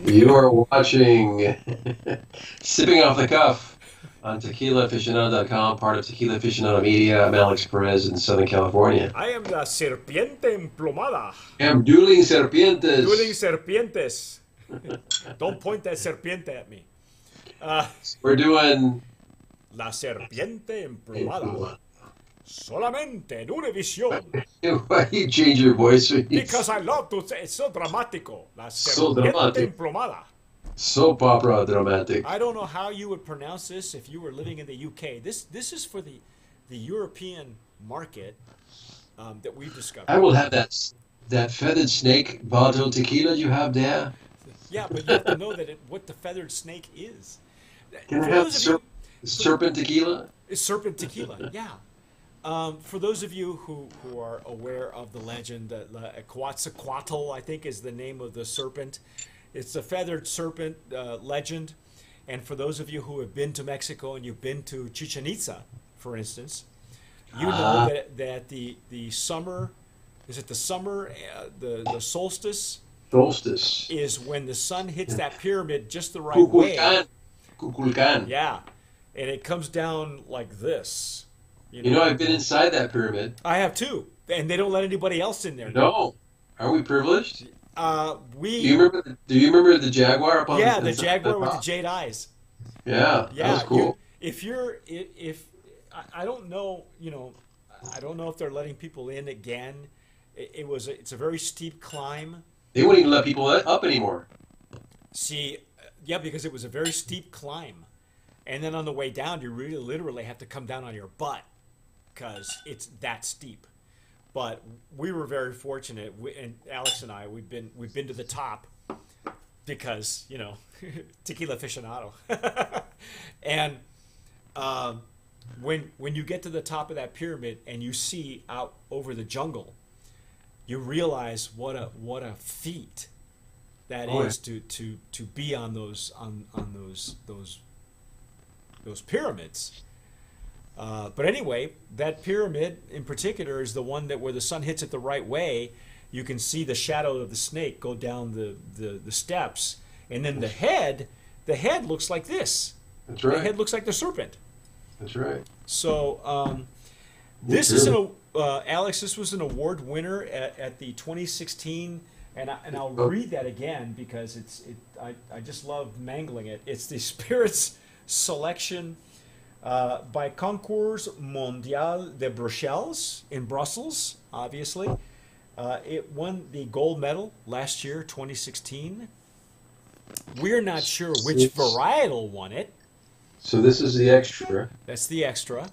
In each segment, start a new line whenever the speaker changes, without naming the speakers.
You are watching Sipping Off the Cuff on TequilaAficionado.com, part of Tequila Aficionado Media. I'm Alex Perez in Southern California.
I am la serpiente emplumada.
I'm dueling
Dueling
serpientes.
serpientes. Don't point that serpiente at me. Uh,
We're doing.
la serpiente emplumada. Solamente en una visión.
Why do you change your voice?
Because I love to say it's so dramatico. La
So
serpiente
dramatic.
emplumada.
Soap opera dramatic.
I don't know how you would pronounce this if you were living in the UK. This is for the European market that we've discovered.
I will have that feathered snake bottle tequila you have there.
Yeah, but you have to know what the feathered snake is.
Can I
For
have
those of you,
serpent tequila?
it's serpent tequila. Yeah. For those of you who are aware of the legend, Quetzalcoatl, I think, is the name of the serpent. It's a feathered serpent legend. And for those of you who have been to Mexico and you've been to Chichen Itza, for instance, you know that the summer, is it the summer, the solstice?
Solstice.
Is when the sun hits that pyramid just the right way.
Kukulkan. Kukulkan.
Yeah, and it comes down like this.
You know, I've been inside that pyramid.
I have too, and they don't let anybody else in there.
No. Are we privileged?
We.
Do you remember the jaguar up on
Yeah,
the
the jaguar with the
top?
jade eyes.
Yeah,
Yeah,
that was cool.
if I don't know, I don't know if they're letting people in again. It's a very steep climb.
They wouldn't even let people up anymore.
See, yeah, because it was a very steep climb, and then on the way down, you really literally have to come down on your butt because it's that steep. But we were very fortunate, and Alex and I, we've been to the top because Tequila Aficionado, and when you get to the top of that pyramid and you see out over the jungle, you realize what a feat that is to be on those pyramids. But anyway, that pyramid in particular is the one where the sun hits it the right way. You can see the shadow of the snake go down the steps, and then the head looks like this.
That's right.
The head looks like the serpent.
That's right.
So this is Alex. This was an award winner at the 2016, and I'll read that again because I just love mangling it. It's the Spirits Selection by Concours Mondial de Bruxelles in Brussels. Obviously, it won the gold medal last year, 2016. We're not sure which varietal won it.
So this is the extra.
That's the extra.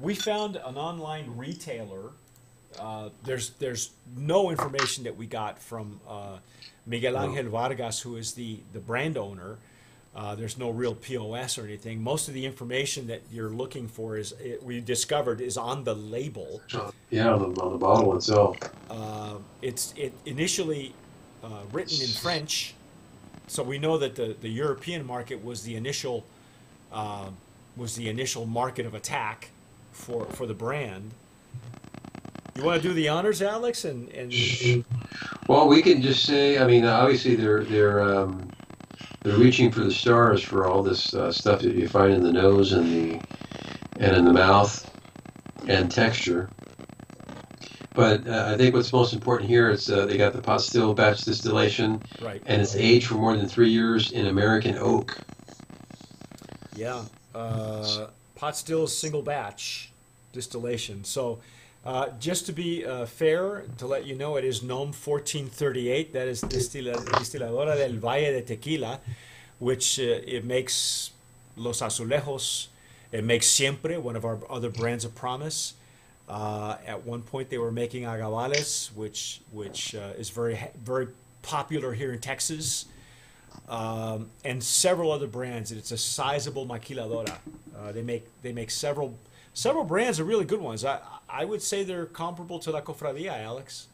We found an online retailer. There's no information that we got from Miguel Angel Vargas, who is the brand owner. There's no real POS or anything. Most of the information that you're looking for we discovered is on the label.
Yeah, on the bottle itself.
It's initially written in French, so we know that the European market was the initial market of attack for the brand. You want to do the honors, Alex?
Well, we can just say. I mean, obviously they're reaching for the stars for all this stuff that you find in the nose and in the mouth and texture. But I think what's most important here is they got the pot still batch distillation,
Right.
and it's aged for more than 3 years in American oak.
Yeah, pot still single batch distillation. So just to be fair, to let you know, it is NOM 1438. That is Distiladora del Valle de Tequila, which it makes Los Azulejos. It makes Siempre, one of our other brands of promise. At one point, they were making Agavales, which is very very popular here in Texas. And several other brands. It's a sizable maquiladora. They make several brands of really good ones. I would say they're comparable to La Cofradia, Alex.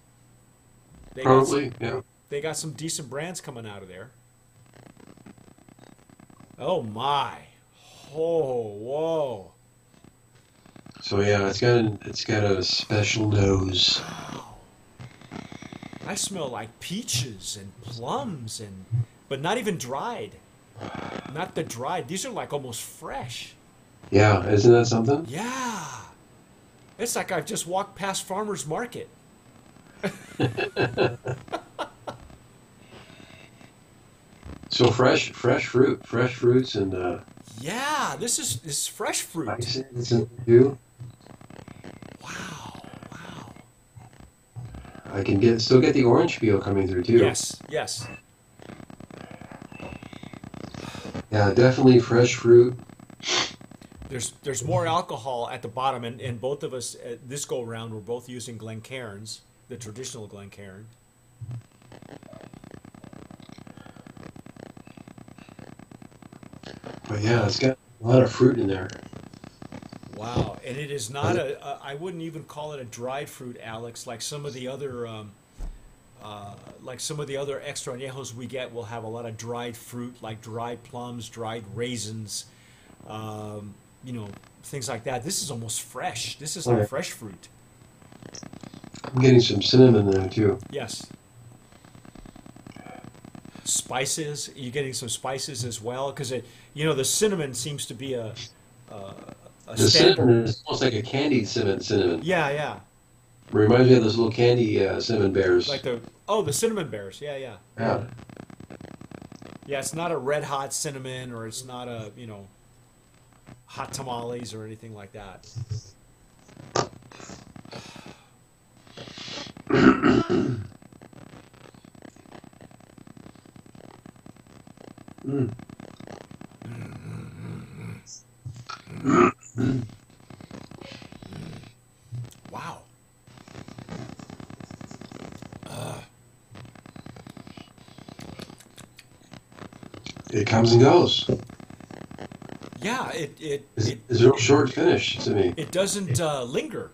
Probably, yeah.
They got some decent brands coming out of there. Oh my! Oh whoa!
So yeah, it's got a special nose.
I smell like peaches and plums but not even dried. Not the dried. These are like almost fresh.
Yeah, isn't that something?
Yeah. It's like I've just walked past farmer's market.
So fresh fruits, and
Yeah, this is fresh fruit.
spices in it too.
Wow. Wow.
I can still get the orange peel coming through too.
Yes, yes.
Yeah, definitely fresh fruit.
There's more alcohol at the bottom, and both of us this go around we're both using Glencairns, the traditional Glencairn.
But yeah, it's got a lot of fruit in there.
Wow, and it is not I wouldn't even call it a dried fruit, Alex, like some of the other extra añejos we get will have a lot of dried fruit, like dried plums, dried raisins, you know, things like that. This is almost fresh. This is like
Right.
fresh fruit.
I'm getting some cinnamon there too.
Yes. Spices. You're getting some spices as well, because the cinnamon seems to be a, a
The
standard.
cinnamon is almost like a candied cinnamon.
Yeah, yeah.
Reminds me of those little candy cinnamon
Like
bears.
the cinnamon bears. Yeah, yeah.
Yeah.
Yeah, it's not a red hot cinnamon, or it's not a, hot tamales or anything like that.
Mm.
Wow.
It comes and goes.
Yeah, it
It's a real short finish to me.
it doesn't linger.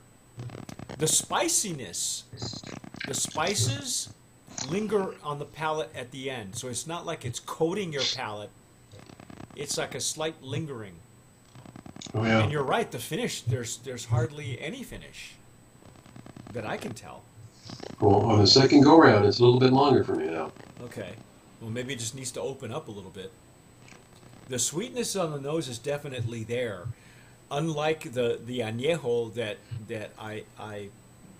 The spiciness, the spices linger on the palate at the end. So it's not like it's coating your palate. It's like a slight lingering.
Oh
And
yeah.
you're right, the finish, there's hardly any finish that I can tell.
Well, on the second go round, it's a little bit longer for me now.
Okay. Well, maybe it just needs to open up a little bit. The sweetness on the nose is definitely there. Unlike the añejo that I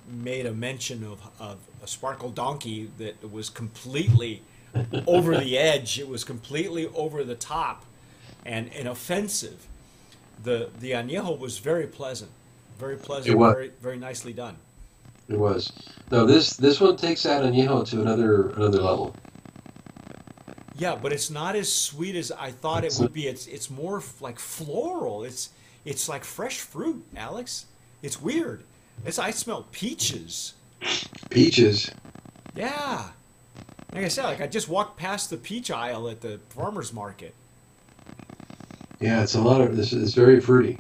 made a mention of a sparkle donkey that was completely over the edge. It was completely over the top and offensive. The añejo was very pleasant,
It was.
very very nicely done.
It was. No, this one takes that añejo to another level.
Yeah, but it's not as sweet as I thought it would be. It's more like floral. It's like fresh fruit, Alex. It's weird. I smell peaches.
Peaches.
Yeah. Like I said, like I just walked past the peach aisle at the farmer's market.
Yeah, it's a lot of this. It's very fruity.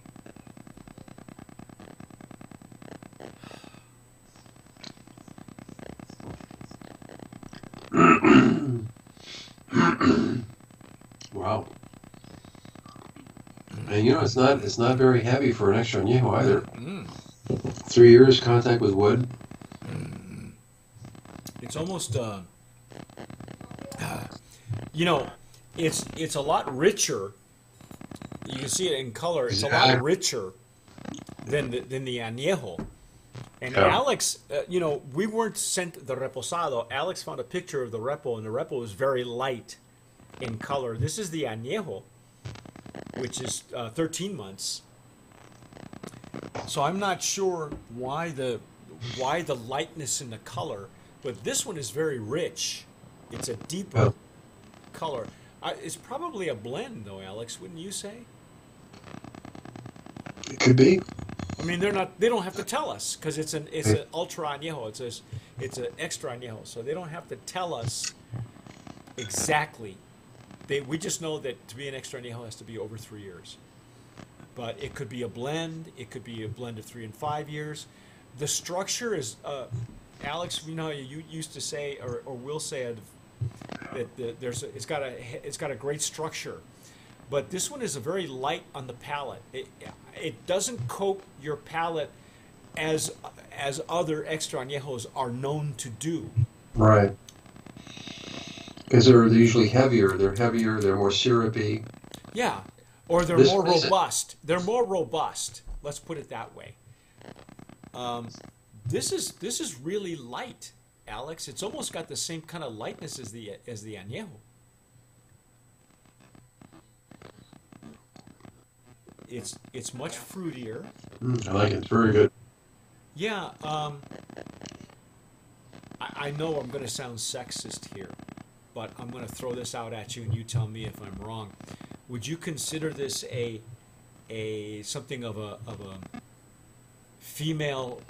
Wow. And it's not very heavy for an extra añejo either.
Mm.
3 years contact with wood.
It's almost you know, it's a lot richer. You can see it in color. It's a lot
Exactly.
richer than the añejo. And
Yeah.
Alex, we weren't sent the reposado. Alex found a picture of the repo, and the repo was very light in color. This is the añejo, which is 13 months. So I'm not sure why the lightness in the color, but this one is very rich. It's a deeper
Oh,
color. It's probably a blend, though, Alex. Wouldn't you say?
it could be.
I mean, they don't have to tell us because it's an ultra añejo. It's an extra añejo, so they don't have to tell us exactly. We just know that to be an extra añejo has to be over 3 years. But it could be a blend. It could be a blend of 3 and 5 years. The structure is, Alex. You know, you used to say or will say that it's got a great structure. But this one is a very light on the palate. It doesn't coat your palate as other extra añejos are known to do.
Right. Because they're usually heavier. They're heavier. They're more syrupy.
Yeah, or they're
This
more
is it.
robust. They're more robust. Let's put it that way. Um, this is really light, Alex. It's almost got the same kind of lightness as the añejo. It's much fruitier.
I like it. It's very good.
Yeah, I know I'm going to sound sexist here, but I'm going to throw this out at you, and you tell me if I'm wrong. Would you consider this a something of a female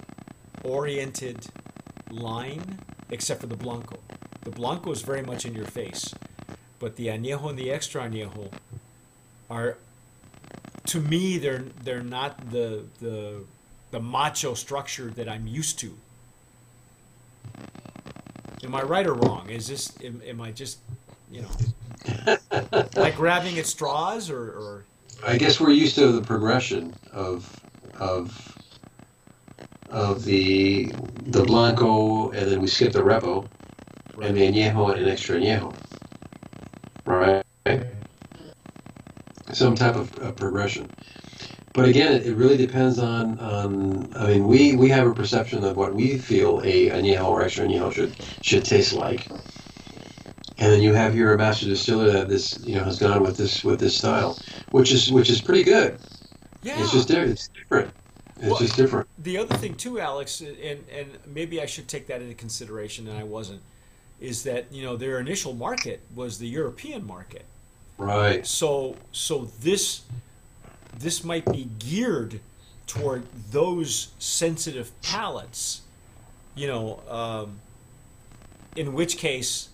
oriented line, except for the blanco? The blanco is very much in your face, but the añejo and the extra añejo are, to me, they're not the macho structure that I'm used to. Am I right or wrong? Am I just, you know, like grabbing at straws, or
I guess we're used to the progression of the blanco, and then we skip the repo, and
right?
the añejo and an extra añejo, right? Some type of progression. But again, it really depends on. I mean, we have a perception of what we feel a añejo or extra añejo should taste like, and then you have your master distiller that has gone with this style, which is pretty good. It's
Yeah.
just there. It's different. It's
Well,
just different.
the other thing too, Alex, and maybe I should take that into consideration, and I wasn't, is that their initial market was the European market.
Right.
So this might be geared toward those sensitive palates, in which case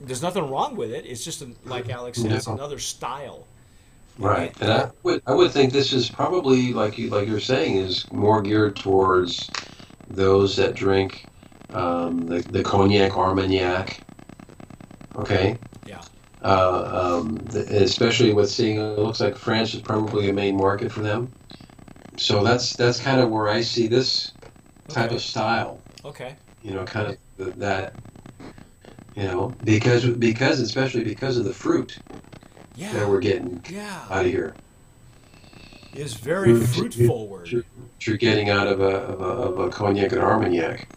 there's nothing wrong with it. It's just, like Alex said, it's
No.
another style.
Right. And I would think this is probably like you're saying is more geared towards those that drink the cognac Armagnac. Okay.
Yeah.
Especially with seeing it looks like France is probably a main market for them. So that's kind of where I see this type
Okay.
of style.
Okay.
Kind of that. Because especially because of the fruit
Yeah.
that we're getting
Yeah.
out of here.
Is very
Fruit
fruit forward.
you're getting out of a cognac and Armagnac.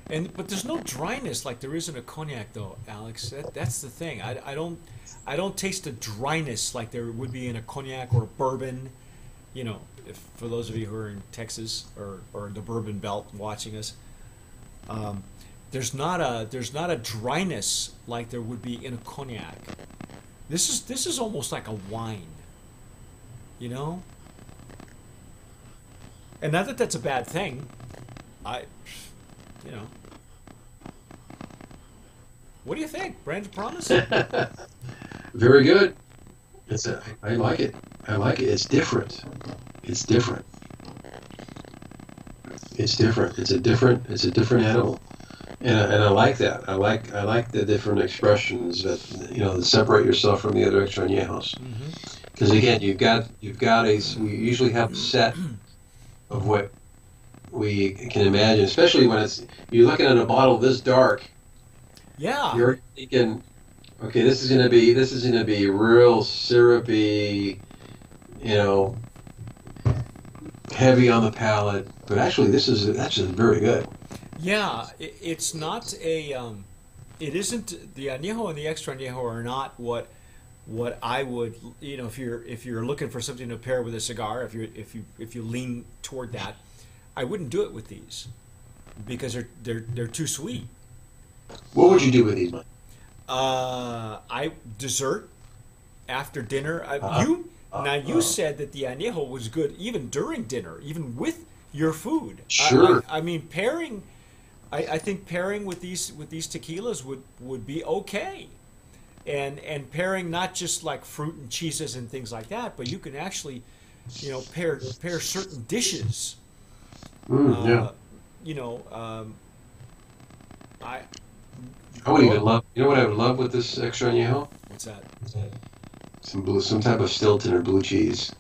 But there's no dryness like there is in a cognac, though, Alex. That's the thing. I don't taste a dryness like there would be in a cognac or a bourbon. For those of you who are in Texas or the Bourbon Belt watching us, um, there's not a dryness like there would be in a cognac. This is almost like a wine, you know. And not that that's a bad thing. I, you know. What do you think? Brand of Promise?
Very good. I like it. I like it. It's different. It's different. It's different. It's a different animal. And I like that. I like the different expressions that separate yourself from the other extra añejos.
Hmm.
Because again, we usually have a set of what we can imagine, especially when you're looking at a bottle this dark.
Yeah.
You're thinking, okay, this is gonna be real syrupy, you know, heavy on the palate. But actually, that's just very good.
Yeah. It's not a. It isn't the añejo and the extra añejo are not what I would, if you're looking for something to pair with a cigar, if you lean toward that, I wouldn't do it with these because they're too sweet.
What would you do with these, Mike?
I dessert after dinner.
Uh-huh.
You said that the añejo was good even during dinner, even with your food.
Sure.
I mean pairing. I think pairing with these tequilas would be okay. And pairing not just like fruit and cheeses and things like that, but you can actually, pair certain dishes.
Yeah.
You know, I
I would even love. You know what I would love with this extra añejo?
what's that?
Some type of Stilton or blue cheese.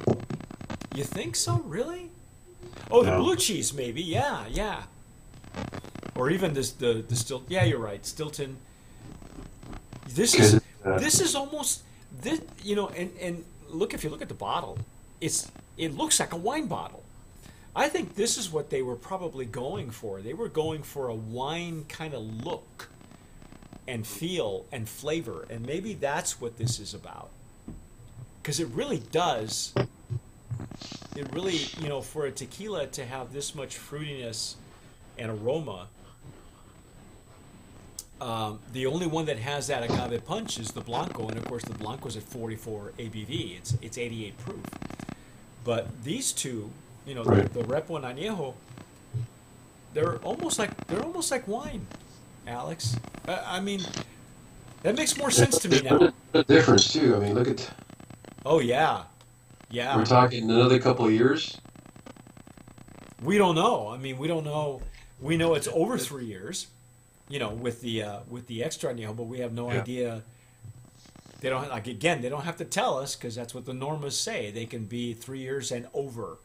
You think so? Really? Oh, the
No.
blue cheese maybe. Yeah, yeah. or even the still. Yeah, you're right, Stilton. This
'Cause,
is almost this. And look, if you look at the bottle, it looks like a wine bottle. I think this is what they were probably going for. They were going for a wine kind of look and feel and flavor, and maybe that's what this is about. Because it really does. It really, for a tequila to have this much fruitiness and aroma, the only one that has that agave punch is the Blanco, and of course the Blanco's at 44 ABV. It's 88 proof. But these two,
Right.
the Repo and Anejo, they're almost like wine, Alex. I mean, that makes more sense to me now.
The difference too. I mean, look at.
Oh yeah,
We're
yeah.
talking another couple of years.
We don't know. I mean, we don't know. We know it's over 3 years, with the extra Anejo, but we have no
Yeah.
idea. They don't they don't have to tell us because that's what the normas say. They can be 3 years and over,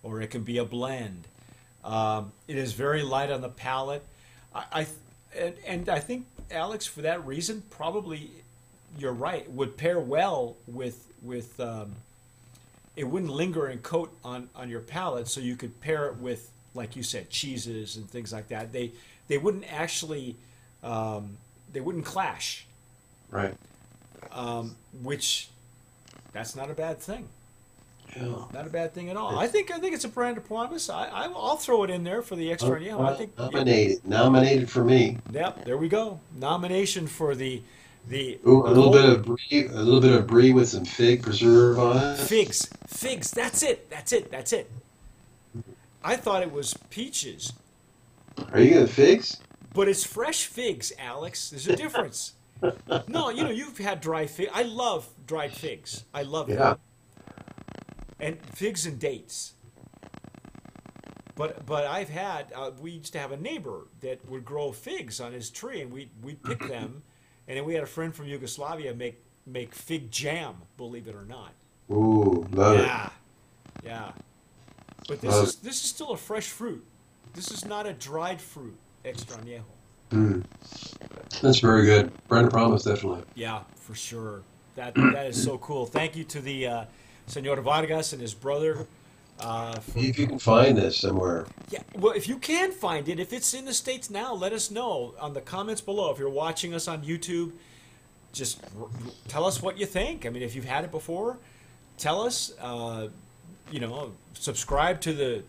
or it can be a blend. It is very light on the palate. And I think, Alex, for that reason, probably you're right. Would pair well with it wouldn't linger and coat on your palate, so you could pair it with, like you said, cheeses and things like that. They wouldn't actually they wouldn't clash,
Right.
which that's not a bad thing.
Yeah.
Not a bad thing at all. I think it's a brand of promise. I'll throw it in there for the extra Anejo. I think
Nominated for me.
Yep, there we go. Nomination for the
Ooh, a little
gold-
bit of brie, a little bit of brie with some fig preserve on it.
figs. That's it. I thought it was peaches,
Are you gonna figs?
but it's fresh figs, Alex. There's a difference. No, you've had dry fig. I love dried figs. I love them.
Yeah.
And figs and dates. But I've had we used to have a neighbor that would grow figs on his tree, and we'd pick them, and then we had a friend from Yugoslavia make fig jam. Believe it or not.
Ooh, love it.
Yeah, yeah. But this is still a fresh fruit. This is not a dried fruit extra añejo.
Mm. That's very good. Brand of promise, definitely.
Yeah, for sure. That is so cool. Thank you to the Senor Vargas and his brother.
If you can find this somewhere.
Yeah, well, if you can find it, if it's in the States now, let us know on the comments below. If you're watching us on YouTube, just tell us what you think. I mean, if you've had it before, tell us. Subscribe to the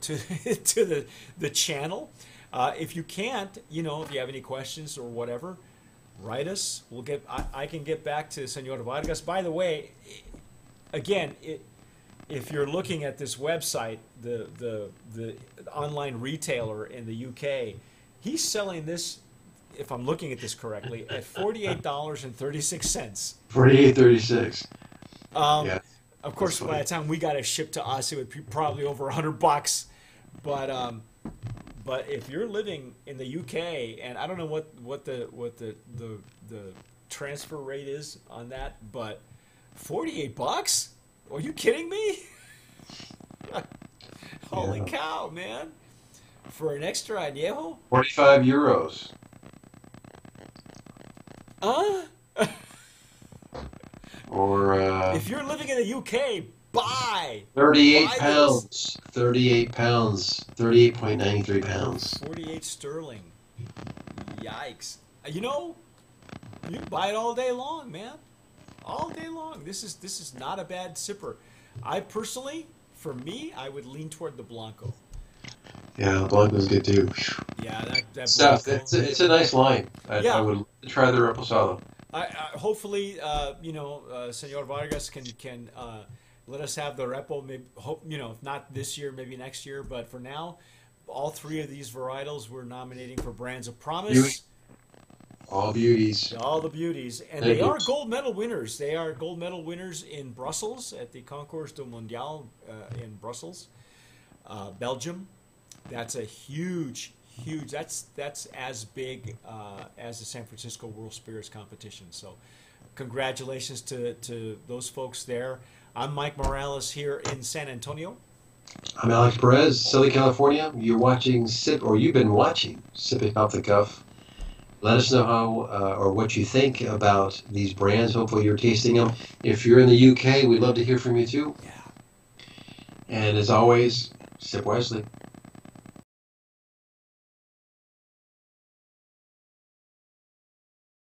to the channel. If you can't, if you have any questions or whatever, write us. I can get back to Senor Vargas. By the way, again, if you're looking at this website, the online retailer in the UK, he's selling this, if I'm looking at this correctly, at $48.36.
48.36. Yeah.
Of course, by the time we got it shipped to us, it would be probably over $100. But if you're living in the UK, and I don't know what the transfer rate is on that, but $48? Are you kidding me? Holy cow, man! For an extra añejo?
45 euros. Or
If you're living in the UK, buy
38
buy
pounds. 38 pounds. 38.93 pounds.
48 sterling. Yikes! You can buy it all day long, man. All day long. This is not a bad sipper. I personally, for me, I would lean toward the Blanco.
Yeah, Blanco's good too.
Yeah, that
Stuff.
Blanco.
It's a nice line.
Yeah.
I would try the Reposado.
Hopefully, Senor Vargas can let us have the Repo. Maybe if not this year, maybe next year. But for now, all three of these varietals we're nominating for Brands of Promise.
Beauty. All beauties.
All the beauties, and
Thank
they
you.
are gold medal winners. They are gold medal winners in Brussels at the Concours du Mondial in Brussels, Belgium. That's a huge. That's as big as the San Francisco World Spirits Competition. So, congratulations to those folks there. I'm Mike Morales here in San Antonio.
I'm Alex Perez, Southern California. You've been watching Sipping Off the Cuff. Let us know how or what you think about these brands. Hopefully you're tasting them. If you're in the UK, we'd love to hear from you too.
Yeah.
And as always, sip wisely.